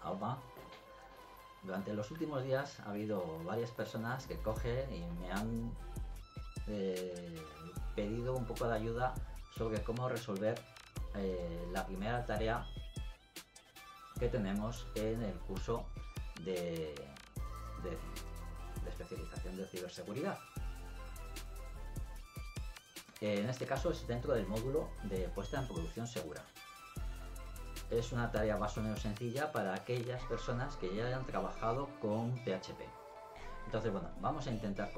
Alba. Durante los últimos días ha habido varias personas que cogen y me han pedido un poco de ayuda sobre cómo resolver la primera tarea que tenemos en el curso de especialización de ciberseguridad. En este caso es dentro del módulo de puesta en producción segura. Es una tarea más o menos sencilla para aquellas personas que ya hayan trabajado con PHP. Entonces, bueno, vamos a intentar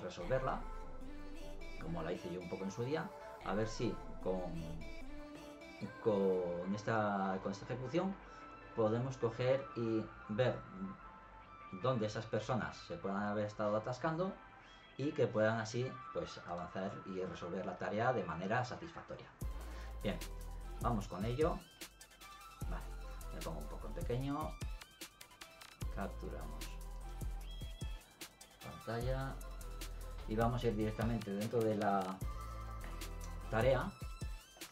resolverla, como la hice yo un poco en su día, a ver si con esta ejecución podemos coger y ver dónde esas personas se puedan haber estado atascando y que puedan así pues avanzar y resolver la tarea de manera satisfactoria. Bien, vamos con ello. Vale, me pongo un poco en pequeño, capturamos pantalla y vamos a ir directamente dentro de la tarea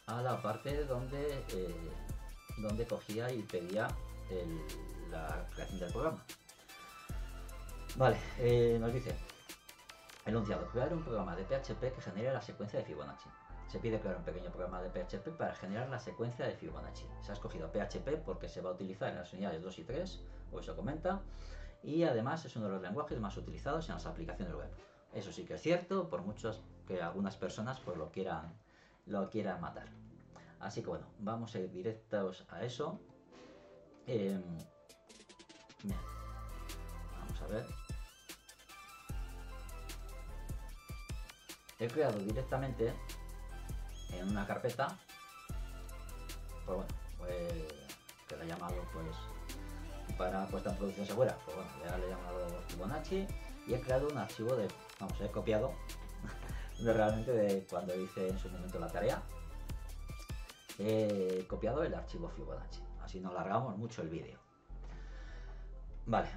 a la parte donde cogía y pedía la creación del programa. Vale, nos dice enunciado: crear un programa de PHP que genere la secuencia de Fibonacci. Se pide crear un pequeño programa de PHP para generar la secuencia de Fibonacci. Se ha escogido PHP porque se va a utilizar en las unidades 2 y 3, o eso comenta, y además es uno de los lenguajes más utilizados en las aplicaciones web. Eso sí que es cierto, por muchos que algunas personas pues lo quieran matar. Así que bueno, vamos a ir directos a eso. Vamos a ver. He creado directamente en una carpeta, pues bueno, que le he llamado pues para puesta en producción segura, pues bueno, ya le he llamado Fibonacci y he creado un archivo de, vamos, he copiado realmente de cuando hice en su momento la tarea, he copiado el archivo Fibonacci, así no alargamos mucho el vídeo. Vale,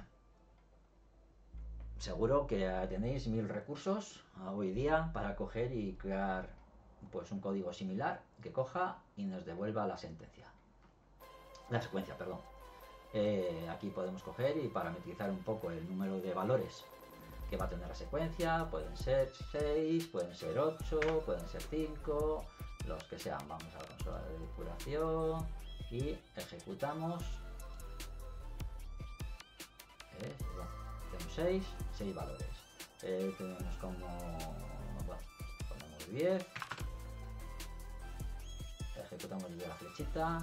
seguro que tenéis 1000 recursos hoy día para coger y crear pues un código similar que coja y nos devuelva la secuencia, perdón. Aquí podemos coger y parametrizar un poco el número de valores que va a tener la secuencia. Pueden ser 6, pueden ser 8, pueden ser 5, los que sean. Vamos a la consola de depuración y ejecutamos. Bueno, tenemos 6 valores. Tenemos como, bueno, ponemos 10, ejecutamos desde la flechita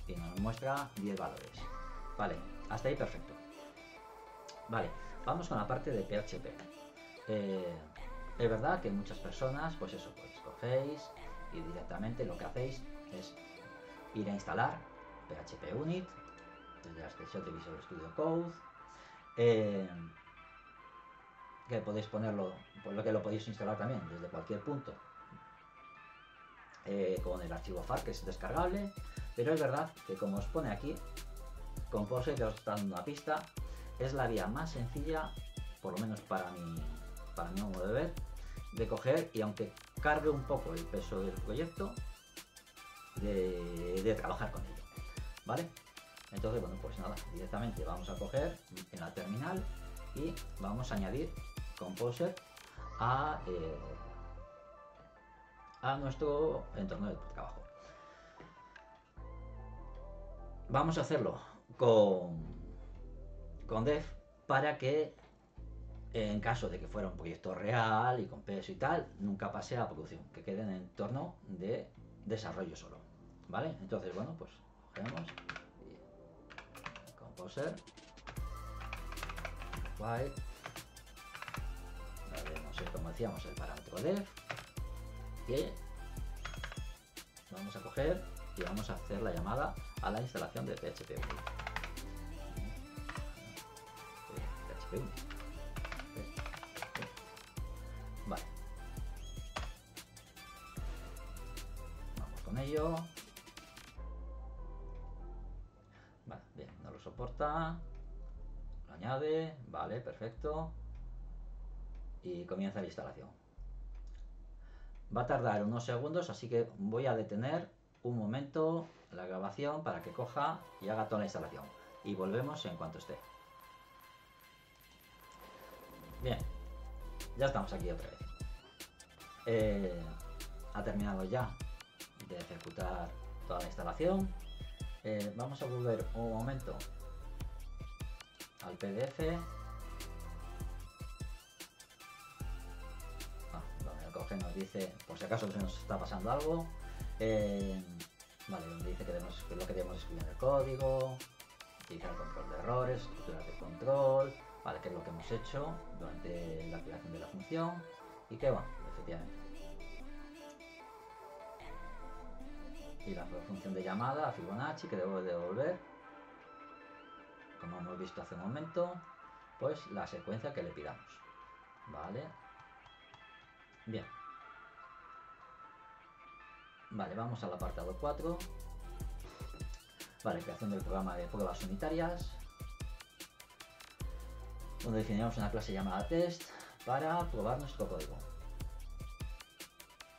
y nos muestra 10 valores. Vale, hasta ahí perfecto. Vale, vamos con la parte de PHP. Es verdad que muchas personas, pues eso, pues cogéis y directamente lo que hacéis es ir a instalar PHP Unit desde la extensión de Visual Studio Code, que podéis ponerlo, por lo que lo podéis instalar también desde cualquier punto, con el archivo FAR, que es descargable. Pero es verdad que, como os pone aquí, Composer, que os está dando una pista, es la vía más sencilla, por lo menos para mi modo de ver, de coger y, aunque cargue un poco el peso del proyecto, de trabajar con ello, ¿vale? Entonces, bueno, pues nada, directamente vamos a coger en la terminal y vamos a añadir Composer a nuestro entorno de trabajo. Vamos a hacerlo con Dev para que, en caso de que fuera un proyecto real y con peso y tal, nunca pase a producción, que quede en entorno de desarrollo solo, ¿vale? Entonces, bueno, pues cogemos Composer, while, no sé, como decíamos, el parámetro Dev, y vamos a coger y vamos a hacer la llamada a la instalación de PHP Unit. Vale, vamos con ello. Vale, bien, no lo soporta, lo añade, vale, perfecto, y comienza la instalación. Va a tardar unos segundos, así que voy a detener un momento la grabación. grabación para que coja y haga toda la instalación. Y volvemos en cuanto esté. Bien, ya estamos aquí otra vez. Ha terminado ya de ejecutar toda la instalación. Vamos a volver un momento al PDF. Donde coge nos dice, por si acaso se nos está pasando algo. Vale, donde dice que es lo que debemos escribir en el código, utilizar el control de errores, estructuras de control, vale, que es lo que hemos hecho durante la creación de la función y que bueno, efectivamente. Y la función de llamada a Fibonacci que debo devolver, como hemos visto hace un momento, pues la secuencia que le pidamos. Vale. Bien. Vale, vamos al apartado 4. Vale, creación del programa de pruebas unitarias, donde definimos una clase llamada test para probar nuestro código.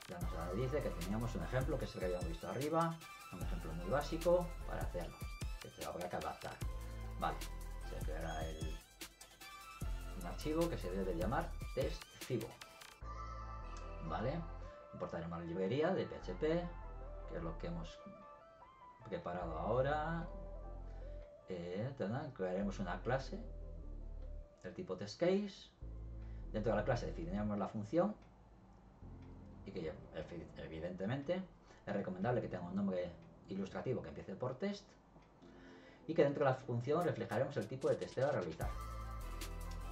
Ya nos dice que teníamos un ejemplo que es el que habíamos visto arriba, un ejemplo muy básico para hacerlo, que se habrá que adaptar. Vale, se creará un archivo que se debe llamar test_fibo. Vale, importaremos la librería de PHP, que es lo que hemos preparado ahora. Crearemos una clase del tipo testCase. Dentro de la clase definiremos la función y que evidentemente es recomendable que tenga un nombre ilustrativo que empiece por test y que dentro de la función reflejaremos el tipo de testeo a realizar.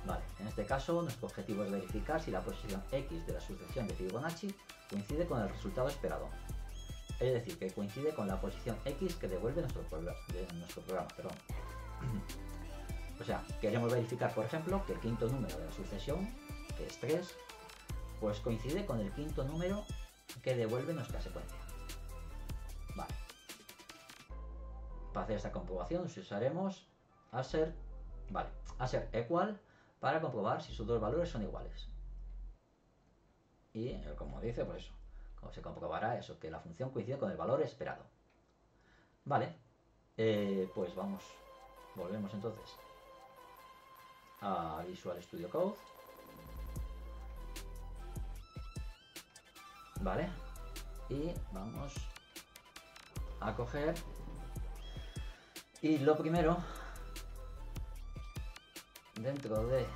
Vale, en este caso nuestro objetivo es verificar si la posición X de la sucesión de Fibonacci coincide con el resultado esperado. Es decir, que coincide con la posición X que devuelve nuestro programa. Perdón. O sea, queremos verificar, por ejemplo, que el quinto número de la sucesión, que es 3, pues coincide con el quinto número que devuelve nuestra secuencia. Vale. Para hacer esta comprobación usaremos asser equal para comprobar si sus dos valores son iguales. Y como dice, pues eso, como se comprobará eso, que la función coincide con el valor esperado. Vale, pues volvemos entonces a Visual Studio Code. Vale, y vamos a coger, y lo primero, dentro de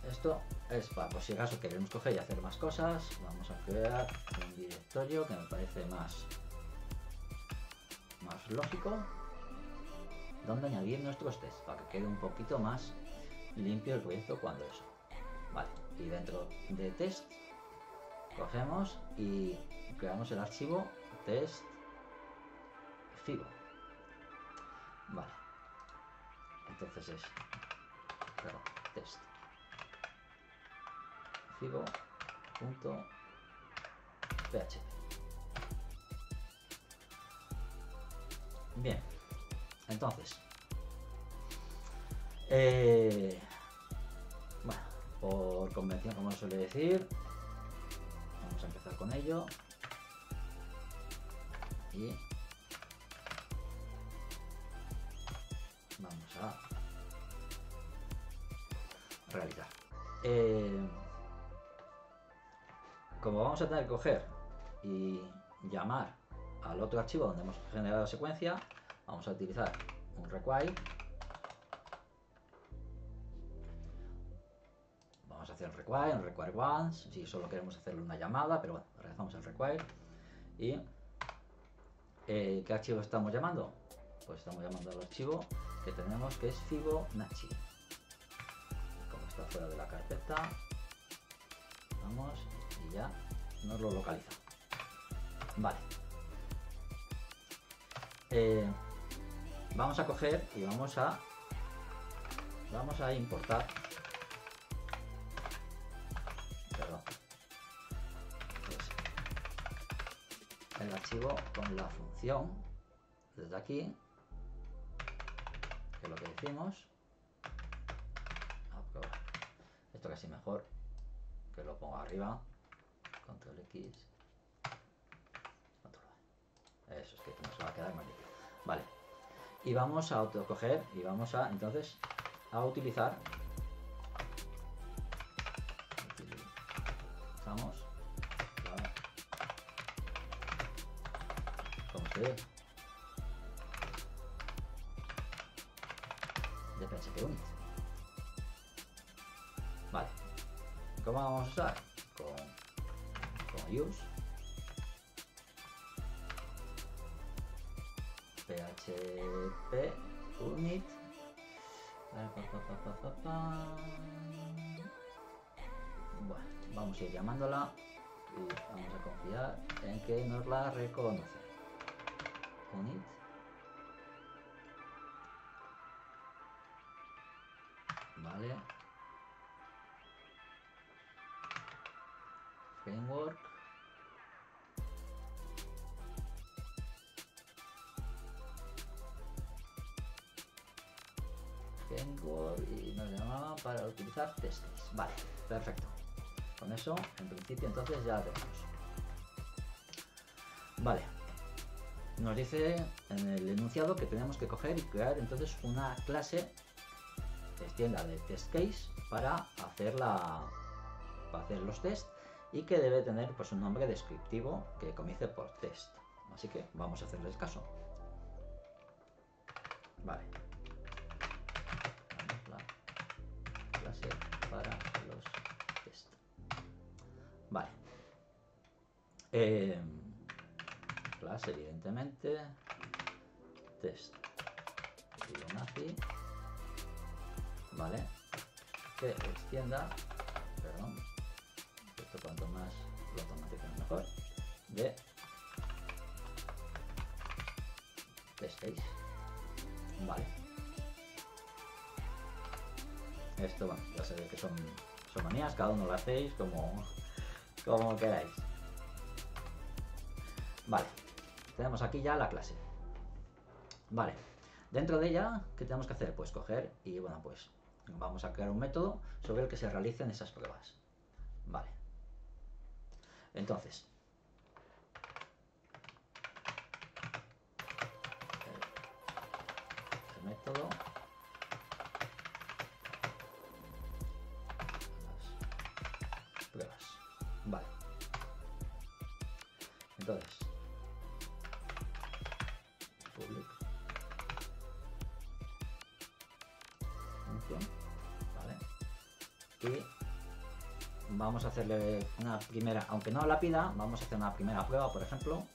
esto es para, por si acaso queremos coger y hacer más cosas, vamos a crear un directorio que me parece más lógico, donde añadir nuestros tests para que quede un poquito más limpio el proyecto cuando eso. Vale, y dentro de test cogemos y creamos el archivo test_fibo. Vale, entonces es test_fibo.php. Bien, entonces bueno, por convención, como suele decir, vamos a empezar con ello y vamos a realizar. Como vamos a tener que coger y llamar al otro archivo donde hemos generado la secuencia, vamos a utilizar un require. Vamos a hacer un require once, si solo queremos hacerle una llamada, pero bueno, realizamos el require. Y ¿qué archivo estamos llamando? Pues estamos llamando al archivo que tenemos, que es Fibonacci. Como está fuera de la carpeta, vamos y ya nos lo localiza. Vale. Vamos a coger y vamos a importar, el archivo con la función desde aquí, que es lo que decimos. Esto casi mejor que lo pongo arriba, control X, quedar más limpio. Vale. Y vamos a autocoger y vamos a entonces a utilizar. Utilizamos la, ¿cómo se ve? De PHP Unit. Vale. ¿Cómo vamos a usar? Con use PHP Unit. Bueno, vamos a ir llamándola y vamos a confiar en que nos la reconoce. Unit. Vale. Framework. Y nos llamaban para utilizar test case. Vale, perfecto. Con eso, en principio, entonces ya lo tenemos. Vale. Nos dice en el enunciado que tenemos que coger y crear entonces una clase extienda de test case para hacer los tests y que debe tener pues un nombre descriptivo que comience por test. Así que vamos a hacerles caso. Vale. Clase para los test. Vale. Clase, evidentemente. Test. Fibonacci. Vale. Que extienda. Perdón. Esto cuanto más lo automatice mejor. De test case. Vale. Esto, bueno, ya sabéis que son manías, cada uno lo hacéis como queráis. Vale, tenemos aquí ya la clase. Vale, dentro de ella, ¿qué tenemos que hacer? Pues coger y, bueno, pues vamos a crear un método sobre el que se realicen esas pruebas. Vale. Entonces, el método pruebas. Vale. Entonces, public función, vale. Y vamos a hacerle una primera, aunque no la pida, vamos a hacer una primera prueba, por ejemplo,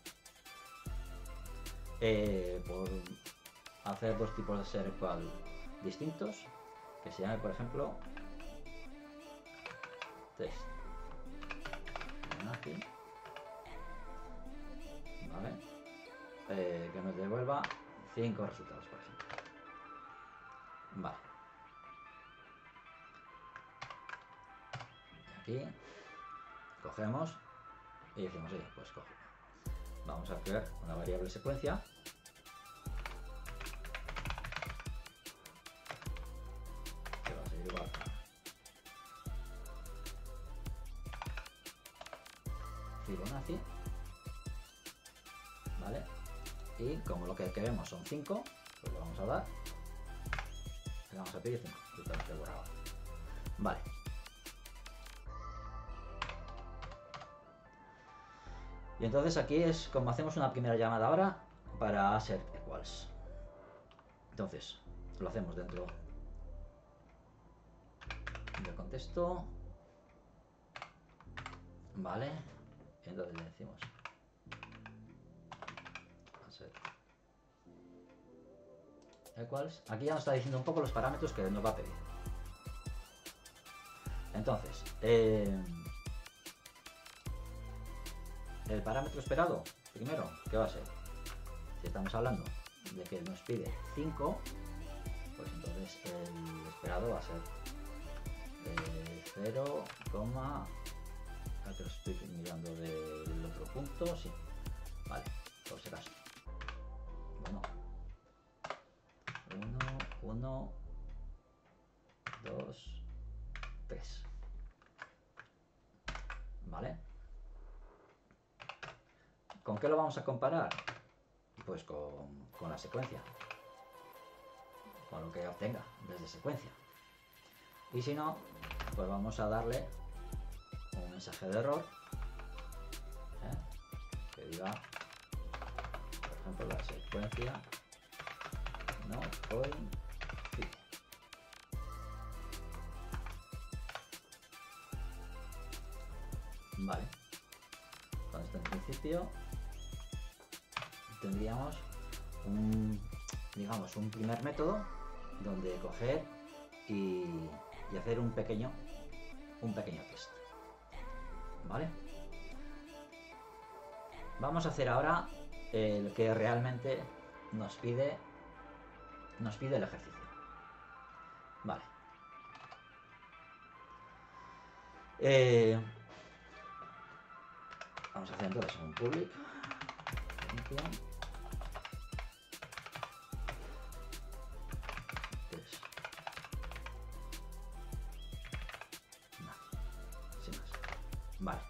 por hacer dos tipos de ser cual distintos, que se llame, por ejemplo, test. Aquí. Vale. Que nos devuelva 5 resultados, por ejemplo. Vale. Aquí cogemos y decimos, oye, pues coge. Vamos a crear una variable secuencia. Que va a ser igual a Fibonacci. Vale. Y como lo que queremos son 5, pues le vamos a dar. Le vamos a pedir 5. Totalmente borrado. Vale. Y entonces aquí es como hacemos una primera llamada ahora para ser equals. Entonces, lo hacemos dentro del contexto. Vale. Entonces le decimos equals. Aquí ya nos está diciendo un poco los parámetros que nos va a pedir. Entonces, el parámetro esperado, primero, ¿qué va a ser? Si estamos hablando de que nos pide 5, pues entonces el esperado va a ser 0, aquí lo estoy mirando del otro punto, sí, vale, por si acaso. Bueno, 1, 2, 3. ¿Vale? ¿Con qué lo vamos a comparar? pues con la secuencia, con lo que obtenga desde secuencia. Y si no, pues vamos a darle un mensaje de error, que diga, por ejemplo, la secuencia no coincide. Vale, con esto en principio tendríamos digamos, un primer método donde coger y hacer un pequeño test. ¿Vale? Vamos a hacer ahora el que realmente nos pide el ejercicio. Vale. Vamos a hacer entonces un public. Vale.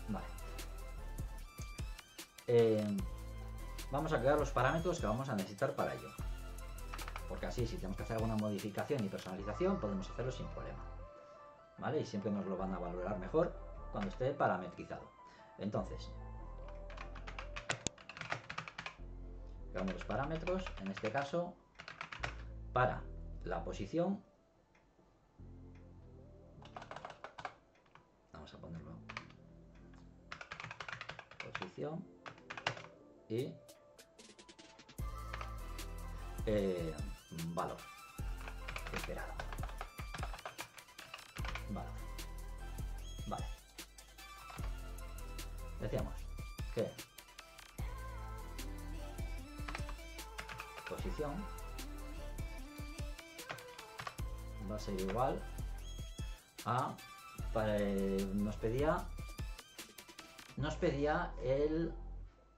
Vale. Vamos a crear los parámetros que vamos a necesitar para ello. Porque así, si tenemos que hacer alguna modificación y personalización, podemos hacerlo sin problema. ¿Vale? Y siempre nos lo van a valorar mejor cuando esté parametrizado. Entonces, creamos los parámetros, en este caso, para la posición. Vamos a ponerlo posición y valor esperado. Valor. Vale. Decíamos que posición va a ser igual a nos pedía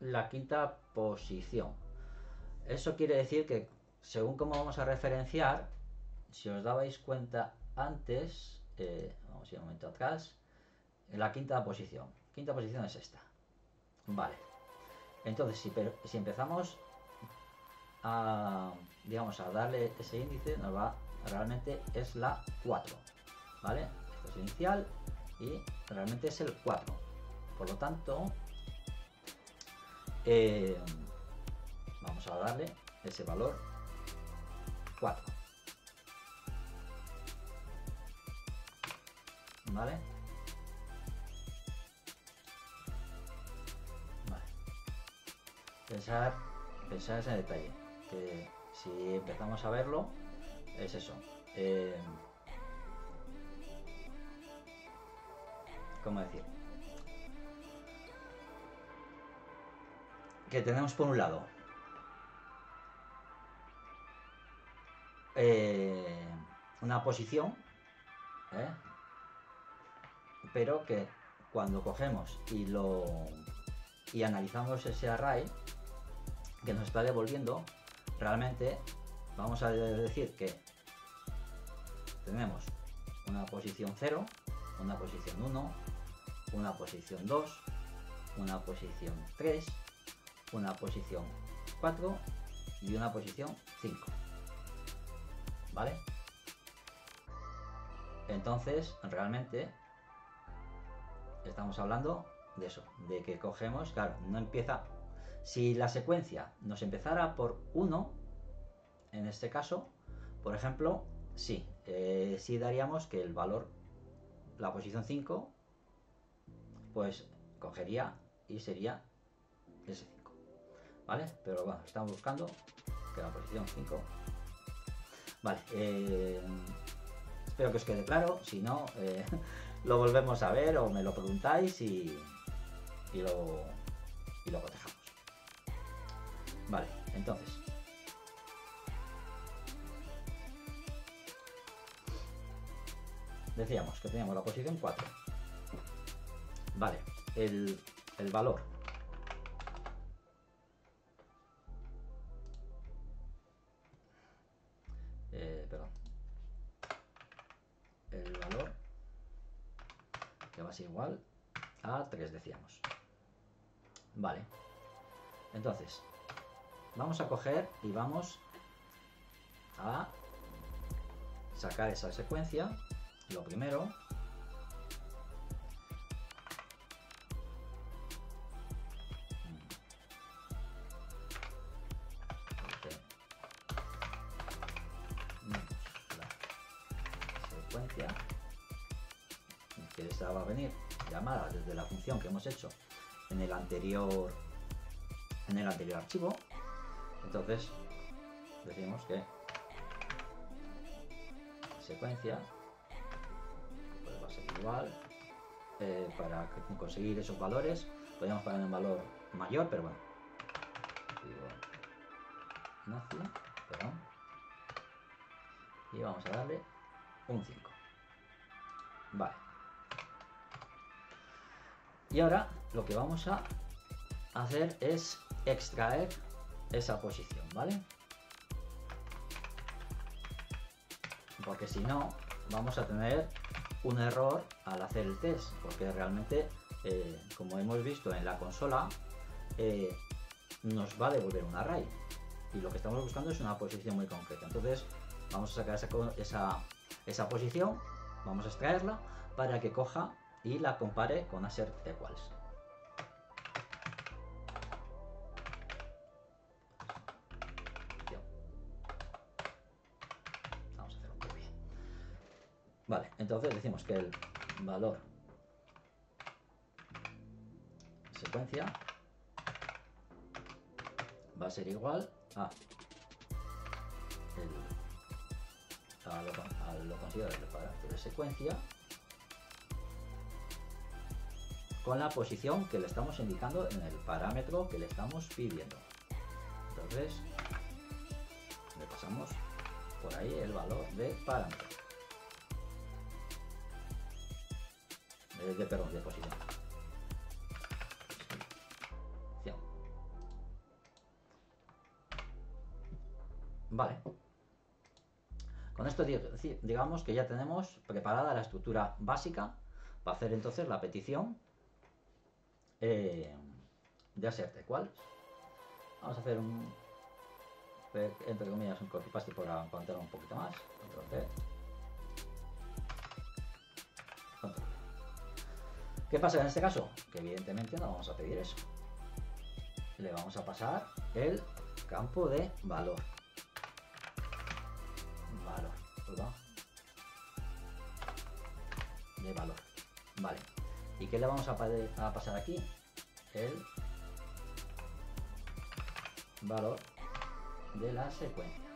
la quinta posición. Eso quiere decir que según cómo vamos a referenciar, si os dabais cuenta antes, vamos a ir un momento atrás, la quinta posición es esta. Vale. Entonces, si empezamos a, digamos, a darle ese índice, realmente es la 4. ¿Vale? Esto es inicial y realmente es el 4. Por lo tanto, vamos a darle ese valor 4. ¿Vale? Vale. Pensar ese detalle, que si empezamos a verlo, es eso. ¿Cómo decir? Que tenemos por un lado una posición, pero que cuando cogemos y analizamos ese array que nos está devolviendo, realmente vamos a decir que tenemos una posición 0, una posición 1, una posición 2, una posición 3, una posición 4 y una posición 5. ¿Vale? Entonces, realmente estamos hablando de eso, de que cogemos, claro, no empieza. Si la secuencia nos empezara por 1, en este caso, por ejemplo, sí daríamos que el valor, la posición 5, pues cogería y sería ese 5. ¿Vale? Pero bueno, estamos buscando que la posición 5. Vale, espero que os quede claro. Si no, lo volvemos a ver o me lo preguntáis y lo cotejamos. Vale, entonces decíamos que teníamos la posición 4. Vale, el valor. Perdón. El valor que va a ser igual a 3 decíamos. Vale. Entonces, vamos a coger y vamos a sacar esa secuencia. Lo primero, secuencia que esta va a venir llamada desde la función que hemos hecho en el anterior archivo. Entonces decimos que secuencia pues va a ser igual. Para conseguir esos valores podríamos poner un valor mayor, pero bueno, y vamos a darle un 5. Vale. Y ahora lo que vamos a hacer es extraer esa posición, ¿vale? Porque si no, vamos a tener un error al hacer el test, porque realmente, como hemos visto en la consola, nos va a devolver un array. Y lo que estamos buscando es una posición muy concreta. Entonces, vamos a sacar esa posición, vamos a extraerla para que coja y la compare con assert equals. Vamos a hacerlo muy bien. Vale, entonces decimos que el valor secuencia va a ser igual a lo considerado del parámetro de secuencia con la posición que le estamos indicando en el parámetro que le estamos pidiendo. Entonces le pasamos por ahí el valor de parámetro de posición. Vale. Con esto digamos que ya tenemos preparada la estructura básica para hacer entonces la petición de assert equals. Vamos a hacer entre comillas un copy paste para plantearlo un poquito más. Control C. Control V. ¿Qué pasa en este caso? Que evidentemente no vamos a pedir eso. Le vamos a pasar el campo de valor. De valor. Vale. ¿Y qué le vamos a pasar aquí? El valor de la secuencia,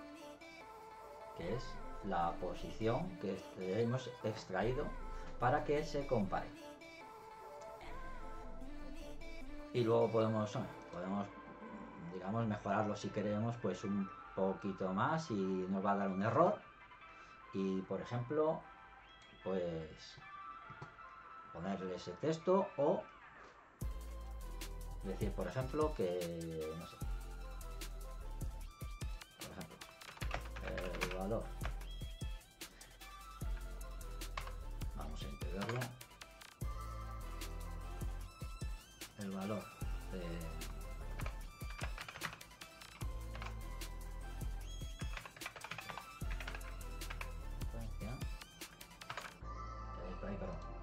que es la posición que hemos extraído para que se compare. Y luego podemos digamos mejorarlo si queremos pues un poquito más y nos va a dar un error. Y por ejemplo, pues ponerle ese texto o decir, por ejemplo, que no sé, por ejemplo, el valor, vamos a integrarlo, el valor de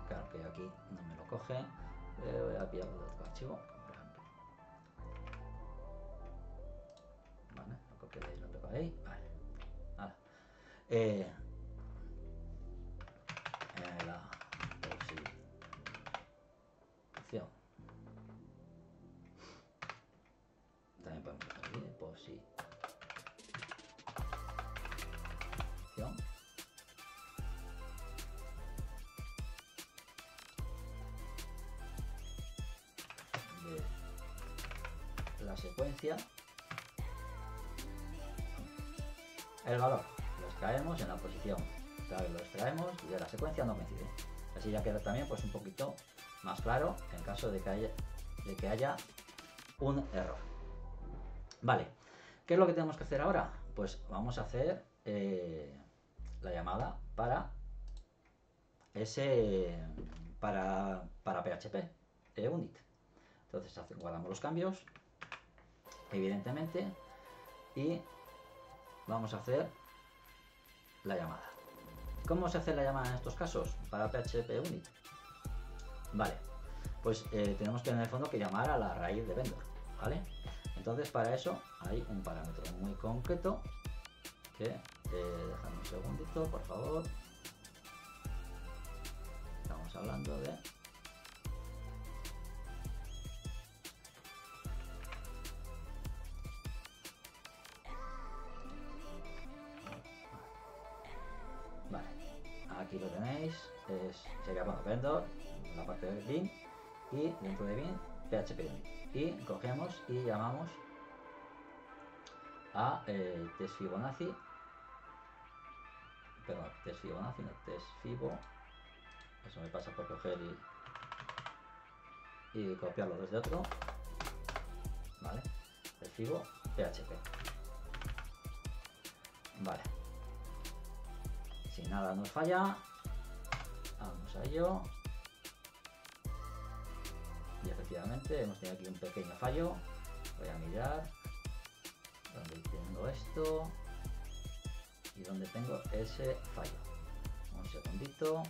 claro que aquí no me lo coge. Voy a pillarlo de otro archivo, por ejemplo. Vale, lo copio de ahí, lo pego ahí. Vale. Ahora, la posición. También podemos hacer aquí posición. La secuencia, el valor lo extraemos en la posición, lo extraemos y de la secuencia no coincide. Así ya queda también pues un poquito más claro en caso de que haya un error. Vale, ¿qué es lo que tenemos que hacer ahora? Pues vamos a hacer la llamada para PHP. unit. Entonces guardamos los cambios, evidentemente, y vamos a hacer la llamada. ¿Cómo se hace la llamada en estos casos para PHP unit? Vale, pues tenemos que en el fondo que llamar a la raíz de vendor, ¿vale? Entonces para eso hay un parámetro muy concreto que, déjame un segundito, por favor. Estamos hablando de vale, aquí lo tenéis, sería bueno, vendor, la parte de bin, y dentro de bin PHP unit, y cogemos y llamamos a test Fibonacci, perdón, test Fibonacci, no, test Fibo, eso me pasa por coger y copiarlo desde otro, vale, test Fibo PHP, vale, si nada nos falla, vamos a ello, y efectivamente hemos tenido aquí un pequeño fallo. Voy a mirar dónde tengo esto y dónde tengo ese fallo. Un segundito.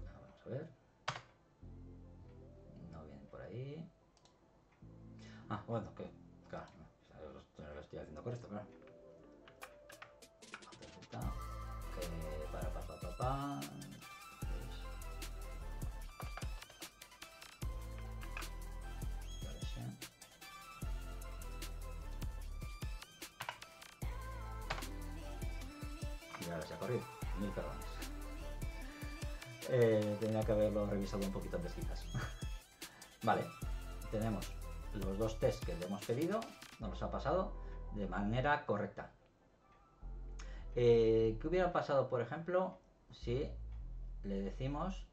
Vamos a ver. No viene por ahí. Ah, bueno, que claro, lo estoy haciendo correcto, claro. Para y ahora se ha corrido, 1000 perdones. Tenía que haberlo revisado un poquito antes quizás. Vale, tenemos los dos tests que le hemos pedido, nos los ha pasado de manera correcta. ¿Qué hubiera pasado, por ejemplo, si le decimos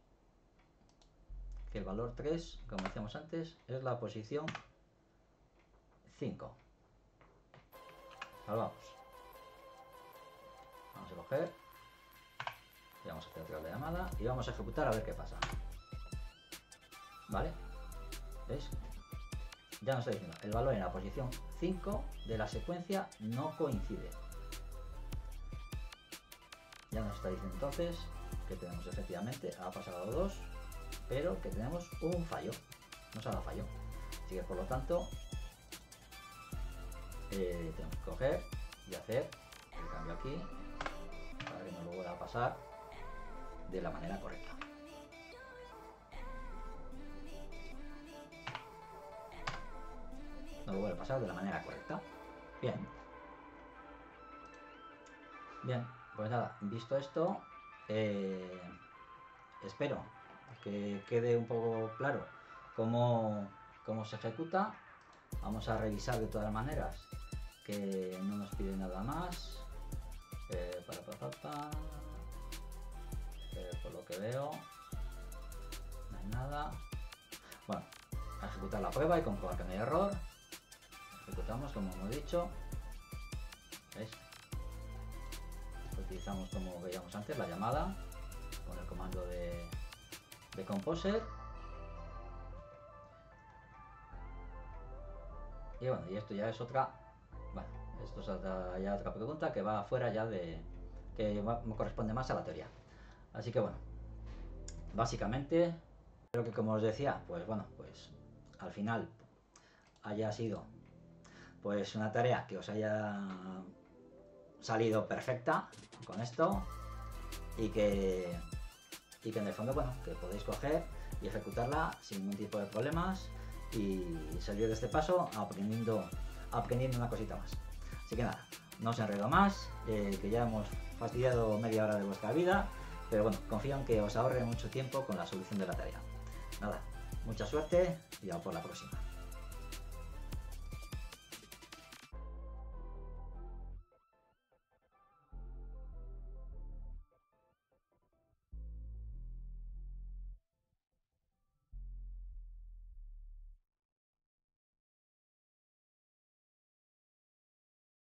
que el valor 3, como decíamos antes, es la posición 5? Salvamos. Vamos a coger y vamos a hacer otra llamada y vamos a ejecutar a ver qué pasa. ¿Vale? ¿Veis? Ya nos está diciendo, el valor en la posición 5 de la secuencia no coincide. Ya nos está diciendo entonces que tenemos efectivamente, ha pasado 2, pero que tenemos un fallo, nos ha dado fallo. Así que por lo tanto, tenemos que coger y hacer el cambio aquí para que nos lo vuelva a pasar de la manera correcta. Nos lo vuelve a pasar de la manera correcta. Bien. Bien, pues nada, visto esto, espero que quede un poco claro cómo se ejecuta. Vamos a revisar de todas maneras que no nos pide nada más. Por lo que veo, no hay nada. Bueno, a ejecutar la prueba y comprobar que no hay error. Ejecutamos como hemos dicho. ¿Veis? Utilizamos, como veíamos antes, la llamada con el comando de Composer. Y bueno, y esto ya es otra, bueno, esto es ya otra pregunta que va fuera ya de, que me corresponde más a la teoría. Así que bueno, básicamente, creo que como os decía, pues bueno, pues al final haya sido pues una tarea que os haya salido perfecta con esto y que en el fondo, bueno, que podéis coger y ejecutarla sin ningún tipo de problemas y salir de este paso aprendiendo una cosita más. Así que nada, no os enredo más, que ya hemos fastidiado media hora de vuestra vida, pero bueno, confío en que os ahorre mucho tiempo con la solución de la tarea. Nada, mucha suerte y ya por la próxima.